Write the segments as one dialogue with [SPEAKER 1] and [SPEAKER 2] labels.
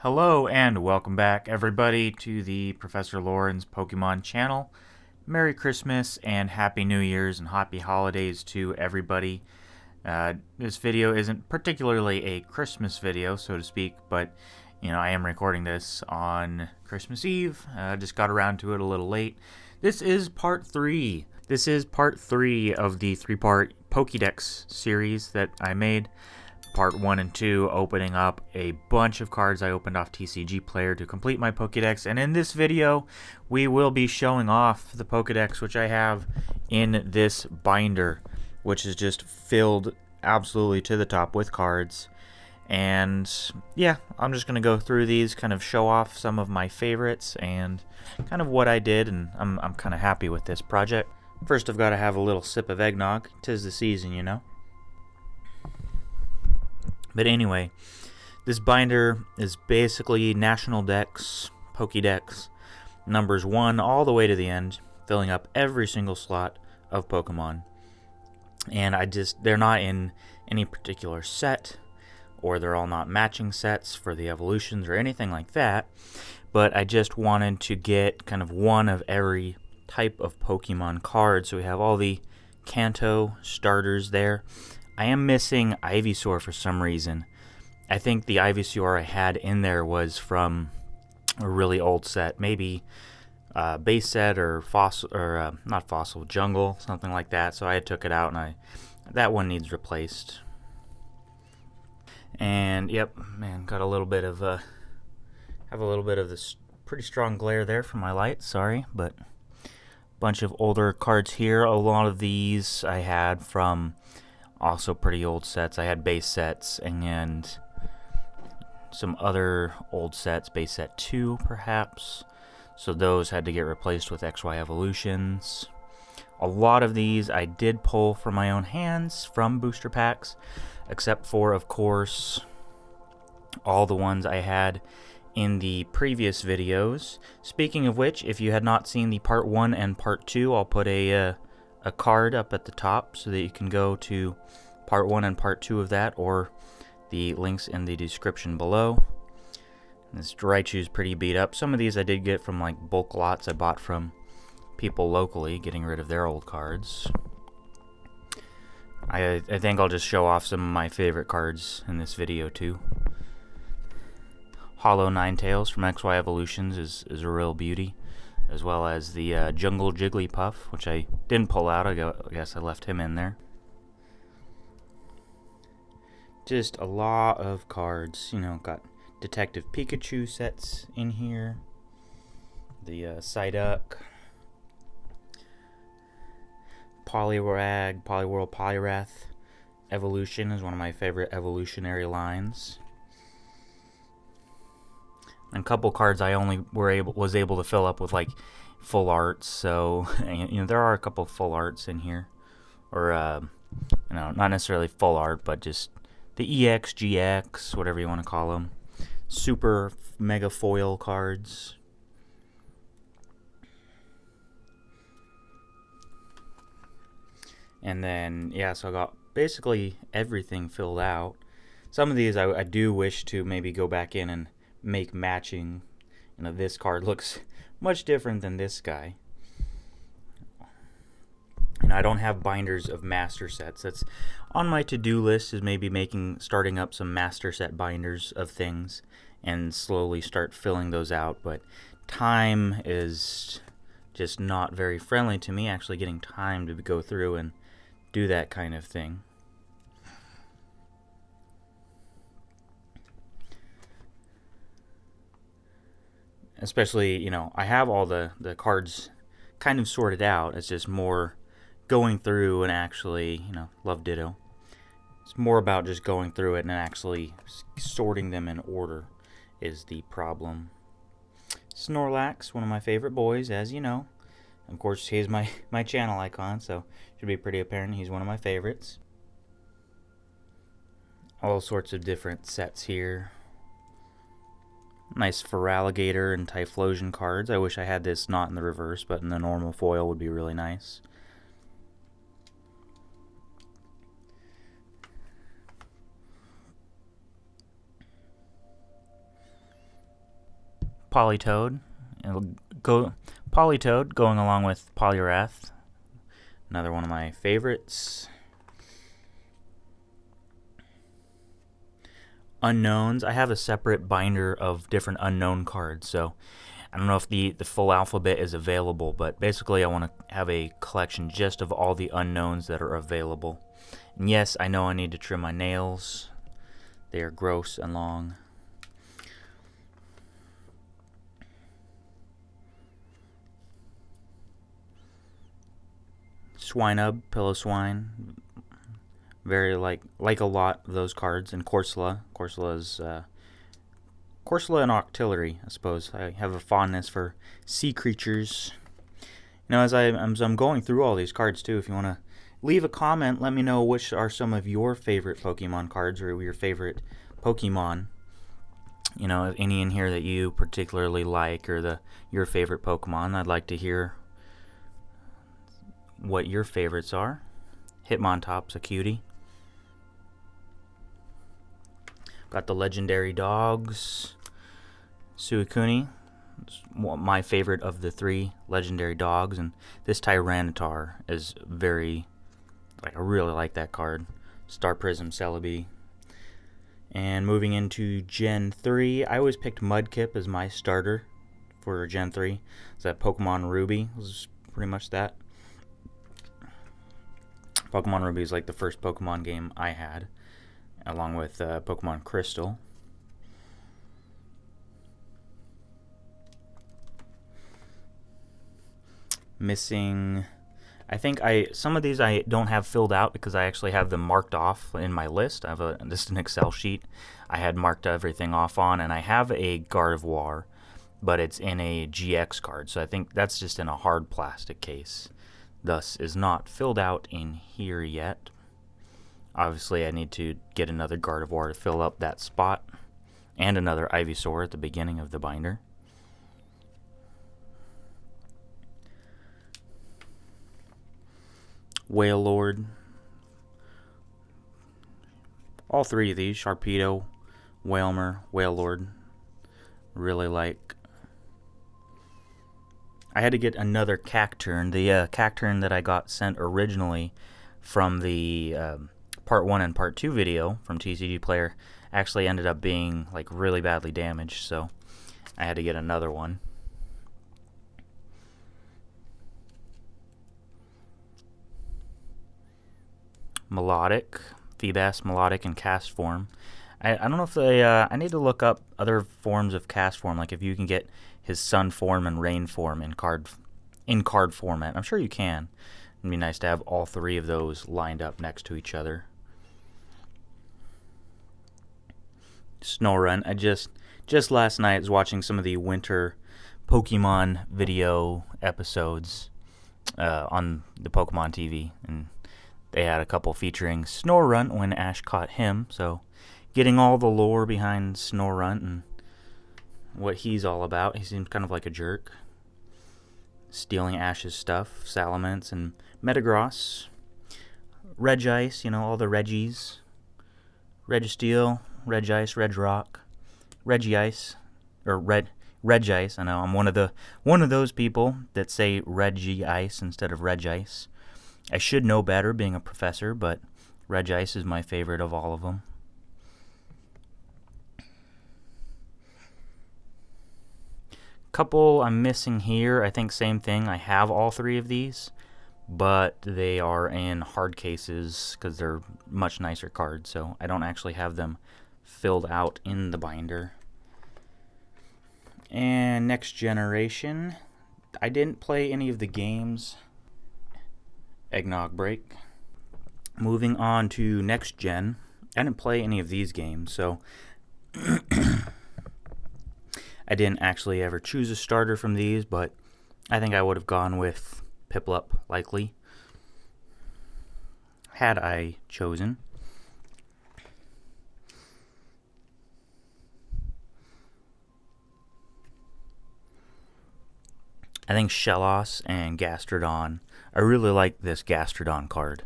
[SPEAKER 1] Hello and welcome back everybody to the Professor Lauren's Pokemon channel. Merry Christmas and Happy New Year's and Happy Holidays to everybody. This video isn't particularly a Christmas video, so to speak, but I am recording this on Christmas Eve. Just got around to it a little late. This is part 3. This is part 3 of the 3-part Pokedex series that I made. Part 1 and 2 opening up a bunch of cards I opened off TCG Player to complete my Pokedex, and in this video we will be showing off the Pokedex which I have in this binder, which is just filled absolutely to the top with cards. And yeah, I'm just going to go through these, kind of show off some of my favorites and kind of what I did, and I'm kind of happy with this project. First I've got to have a little sip of eggnog. 'Tis the season, you know. But anyway, this binder is basically National Dex, Pokedex, numbers 1 all the way to the end, filling up every single slot of Pokemon. And they're not in any particular set, or they're all not matching sets for the evolutions or anything like that. But I just wanted to get kind of one of every type of Pokemon card. So we have all the Kanto starters there. I am missing Ivysaur for some reason. I think the Ivysaur I had in there was from a really old set, maybe base set or fossil, or not fossil, jungle, something like that. So I took it out, and that one needs replaced. And yep, man, got a little bit of have a little bit of this pretty strong glare there from my light. Sorry, but bunch of older cards here. A lot of these I had from also pretty old sets. I had base sets and some other old sets, base set 2 perhaps. So those had to get replaced with XY evolutions. A lot of these I did pull from my own hands from booster packs, except for, of course, all the ones I had in the previous videos. Speaking of which, if you had not seen the part 1 and part 2, I'll put a card up at the top so that you can go to part 1 and part 2 of that, or the links in the description below. This Raichu is pretty beat up. Some of these I did get from like bulk lots I bought from people locally, getting rid of their old cards. I think I'll just show off some of my favorite cards in this video too. Hollow Ninetales from XY Evolutions is a real beauty, as well as the Jungle Jigglypuff, which I didn't pull out. I guess I left him in there. Just a lot of cards, got Detective Pikachu sets in here. The Psyduck. Poliwag, Poliwhirl, Poliwrath Evolution is one of my favorite evolutionary lines. And a couple cards I only was able to fill up with like full arts, so there are a couple full arts in here, or not necessarily full art, but just the EX, GX, whatever you want to call them. Super mega foil cards. And then so I got basically everything filled out. Some of these I do wish to maybe go back in and make matching. This card looks much different than this guy. I don't have binders of master sets. That's on my to-do list, is maybe starting up some master set binders of things and slowly start filling those out. But time is just not very friendly to me, actually getting time to go through and do that kind of thing. Especially, I have all the cards kind of sorted out. It's just more going through and actually, love Ditto. It's more about just going through it and actually sorting them in order is the problem. Snorlax, one of my favorite boys, as you know. Of course, he's my channel icon, so should be pretty apparent he's one of my favorites. All sorts of different sets here. Nice Feraligatr and Typhlosion cards. I wish I had this not in the reverse, but in the normal foil would be really nice. Politoed. It'll go Politoed going along with Poliwrath. Another one of my favorites. Unknowns. I have a separate binder of different unknown cards, so I don't know if the full alphabet is available, but basically I want to have a collection just of all the unknowns that are available. And yes, I know I need to trim my nails. They are gross and long. Swinub, Pillow-Swine. Very like a lot of those cards. And Corsola. Corsola's Corsola and Octillery, I suppose. I have a fondness for sea creatures. You know, as I'm going through all these cards too, if you want to leave a comment, let me know which are some of your favorite Pokemon cards or your favorite Pokemon. You know, any in here that you particularly like or your favorite Pokemon. I'd like to hear what your favorites are. Hitmontop's a cutie. Got the legendary dogs. Suicune, my favorite of the 3 legendary dogs, and this Tyranitar is very, I really like that card. Star Prism Celebi. And moving into Gen 3, I always picked Mudkip as my starter for Gen 3. So that Pokemon Ruby was pretty much that. Pokemon Ruby is like the first Pokemon game I had, along with Pokemon Crystal. Missing, I think some of these I don't have filled out because I actually have them marked off in my list. I have just an Excel sheet I had marked everything off on, and I have a Gardevoir, but it's in a GX card, so I think that's just in a hard plastic case, thus is not filled out in here yet. Obviously I need to get another Gardevoir to fill up that spot, and another Ivysaur at the beginning of the binder. Wailord. All 3 of these, Sharpedo, Wailmer, Wailord, really like. I had to get another Cacturne. The Cacturne that I got sent originally from the Part 1 and Part 2 video from TCG Player actually ended up being like really badly damaged, so I had to get another one. Melodic, Feebas, Melodic, and Cast Form. I don't know if I need to look up other forms of Cast Form, like if you can get his Sun Form and Rain Form in card format. I'm sure you can. It'd be nice to have all 3 of those lined up next to each other. Snorunt. I just last night was watching some of the winter Pokemon video episodes on the Pokemon TV, and they had a couple featuring Snorunt when Ash caught him, so getting all the lore behind Snorunt and what he's all about. He seems kind of like a jerk. Stealing Ash's stuff, Salamence and Metagross. Regice, you know, all the Reggies. Registeel, Regice, Regirock, Regice, or Regice. I know I'm one of those people that say Regice instead of Regice. I should know better being a professor, but Regice is my favorite of all of them. Couple I'm missing here. I think same thing. I have all 3 of these, but they are in hard cases because they're much nicer cards, so I don't actually have them filled out in the binder. And Next Generation. I didn't play any of the games. Eggnog break. Moving on to Next Gen. I didn't play any of these games, so I didn't actually ever choose a starter from these, but I think I would have gone with Piplup, likely, had I chosen. I think Shellos and Gastrodon. I really like this Gastrodon card,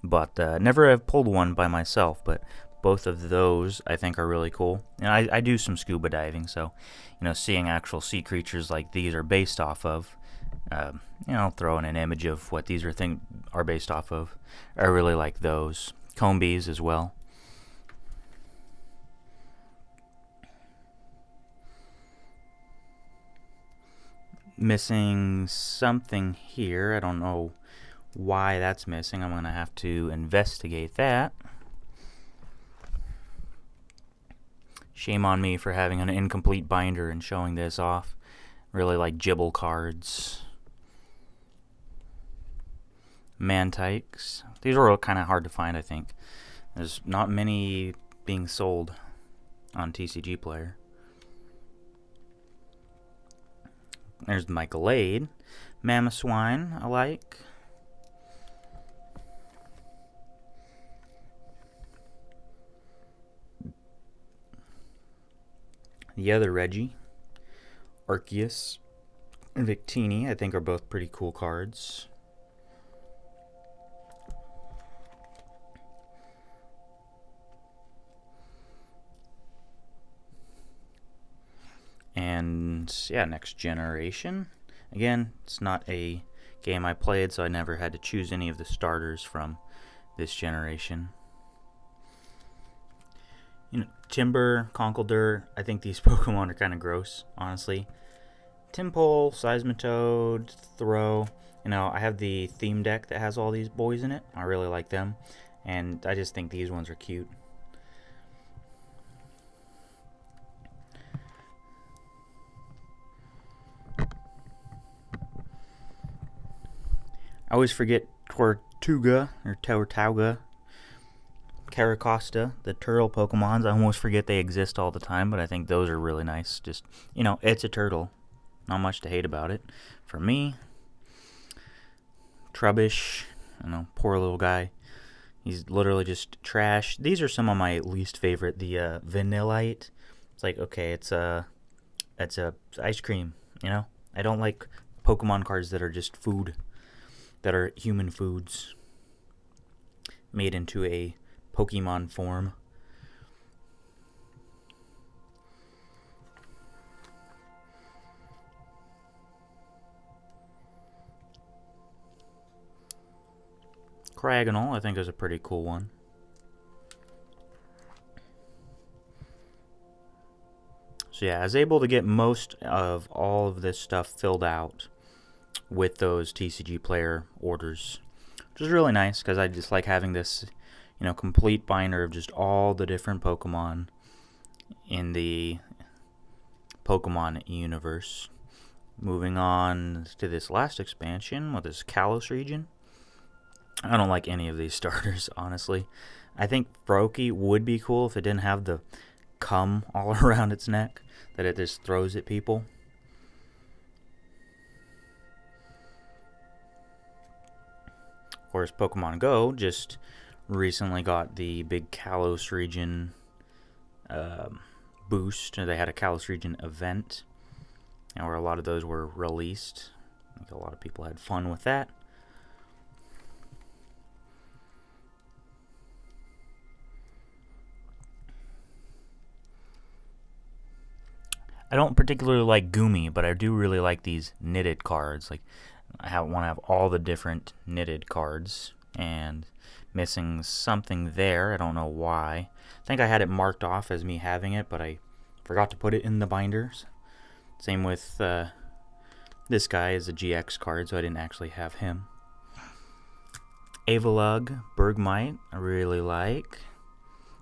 [SPEAKER 1] but never have pulled one by myself, but Both of those I think are really cool. And I do some scuba diving, so seeing actual sea creatures like these are based off of, throw in an image of what these are based off of. I really like those. Combies as well. Missing something here. I don't know why that's missing. I'm going to have to investigate that. Shame on me for having an incomplete binder and showing this off. Really like Gibble cards. Mantikes. These are kind of hard to find, I think. There's not many being sold on TCG Player. There's my Glade. Mamoswine, I like. The other Reggie, Arceus, and Victini, I think are both pretty cool cards. And yeah, Next Generation. Again, it's not a game I played, so I never had to choose any of the starters from this generation. Timber, Conkeldurr, I think these Pokemon are kind of gross, honestly. Tympole, Seismitoad, Throh. I have the theme deck that has all these boys in it. I really like them. And I just think these ones are cute. I always forget Tortuga or Tortuga. Caracosta, the turtle Pokemons. I almost forget they exist all the time, but I think those are really nice. Just, it's a turtle. Not much to hate about it. For me, Trubbish, poor little guy. He's literally just trash. These are some of my least favorite. The Vanillite. It's like, okay, it's ice cream, I don't like Pokemon cards that are just food, that are human foods made into a Pokemon form. Cryogonal, I think, is a pretty cool one. So yeah, I was able to get most of all of this stuff filled out with those TCG Player orders, which is really nice because I just like having this complete binder of just all the different Pokemon in the Pokemon universe. Moving on to this last expansion with this Kalos region. I don't like any of these starters, honestly. I think Froakie would be cool if it didn't have the cum all around its neck that it just throws at people. Of course, Pokemon Go just recently got the big Kalos region boost. They had a Kalos region event, where a lot of those were released. I think a lot of people had fun with that. I don't particularly like Goomy, but I do really like these knitted cards. Like, I want to have all the different knitted cards, and missing something there. I don't know why. I think I had it marked off as me having it, but I forgot to put it in the binders. Same with this guy is a GX card, so I didn't actually have him. Avalugg, Bergmite, I really like.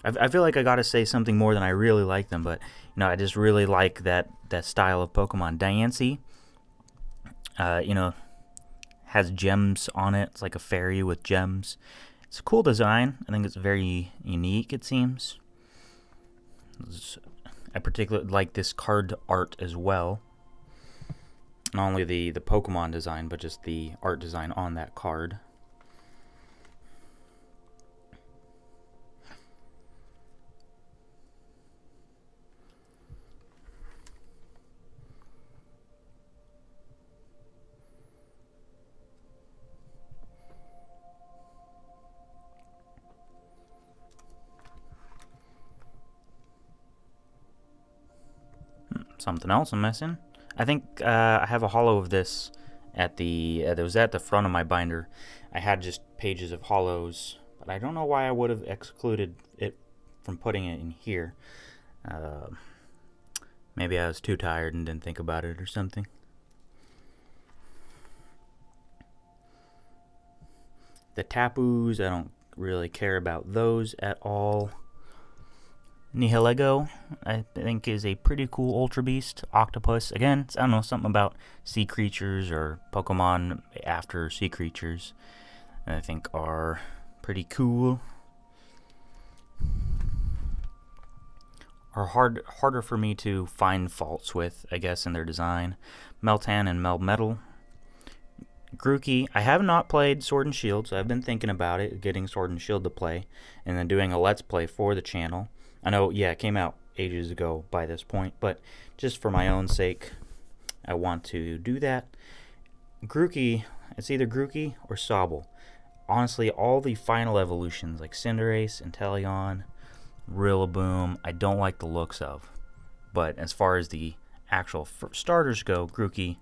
[SPEAKER 1] I feel like I gotta say something more than I really like them, but I just really like that style of Pokemon. Diancie, has gems on it. It's like a fairy with gems. It's a cool design. I think it's very unique, it seems. I particularly like this card art as well. Not only the Pokemon design, but just the art design on that card. something else I'm missing. I think I have a holo of this at the that was at the front of my binder. I had just pages of holos, but I don't know why I would have excluded it from putting it in here. Maybe I was too tired and didn't think about it or something. The Tapus, I don't really care about those at all. Nihilego, I think, is a pretty cool Ultra Beast. Octopus, again, I don't know, something about sea creatures or Pokemon after sea creatures I think are pretty cool. Are harder for me to find faults with, I guess, in their design. Meltan and Melmetal. Grookey, I have not played Sword and Shield, so I've been thinking about it, getting Sword and Shield to play, and then doing a Let's Play for the channel. I know, yeah, it came out ages ago by this point, but just for my own sake, I want to do that. Grookey, it's either Grookey or Sobble. Honestly, all the final evolutions, like Cinderace, Inteleon, Rillaboom, I don't like the looks of. But as far as the actual starters go, Grookey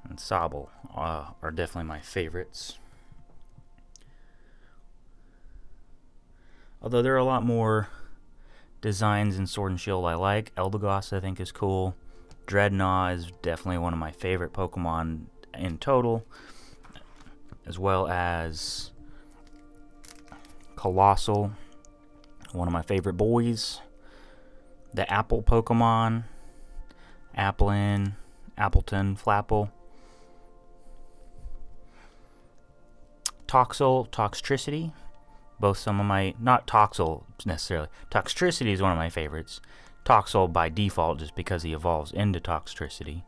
[SPEAKER 1] and Sobble are definitely my favorites. Although there are a lot more designs in Sword and Shield I like. Eldegoss, I think, is cool. Dreadnought is definitely one of my favorite Pokemon in total. As well as Colossal, one of my favorite boys. The Apple Pokemon, Applin, Appleton, Flapple. Toxel, Toxtricity. Both some of my, not Toxel necessarily. Toxtricity is one of my favorites. Toxel by default just because he evolves into Toxtricity.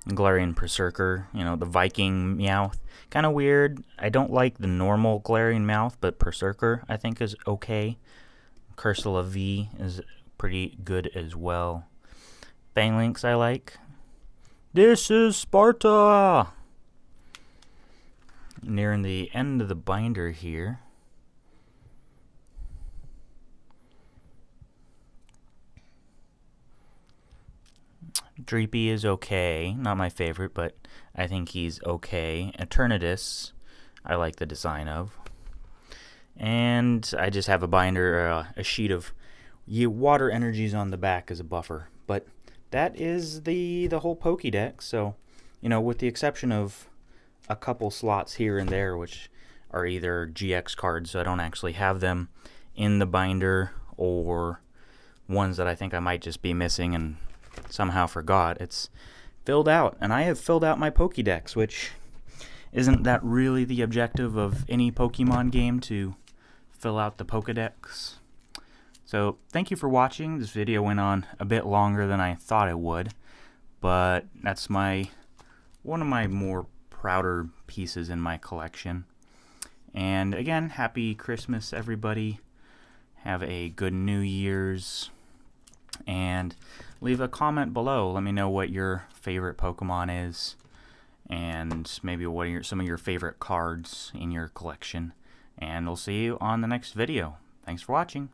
[SPEAKER 1] Galarian Berserker, you know, the Viking Meowth. Kind of weird. I don't like the normal Galarian Meowth, but Berserker I think is okay. Cursula V is pretty good as well. Banglynx I like. This is Sparta! Nearing the end of the binder here. Dreepy is okay. Not my favorite, but I think he's okay. Eternatus, I like the design of. And I just have a binder, a sheet of water energies on the back as a buffer. But that is the whole Pokedex. So, you know, with the exception of a couple slots here and there, which are either GX cards, so I don't actually have them in the binder, or ones that I think I might just be missing and somehow forgot. It's filled out, and I have filled out my Pokedex, which isn't that really the objective of any Pokemon game, to fill out the Pokedex. So thank you for watching. This video went on a bit longer than I thought it would, but that's one of my more prouder pieces in my collection. And again, happy Christmas, everybody. Have a good New Year's, and leave a comment below. Let me know what your favorite Pokemon is, and maybe what are some of your favorite cards in your collection. And we'll see you on the next video. Thanks for watching.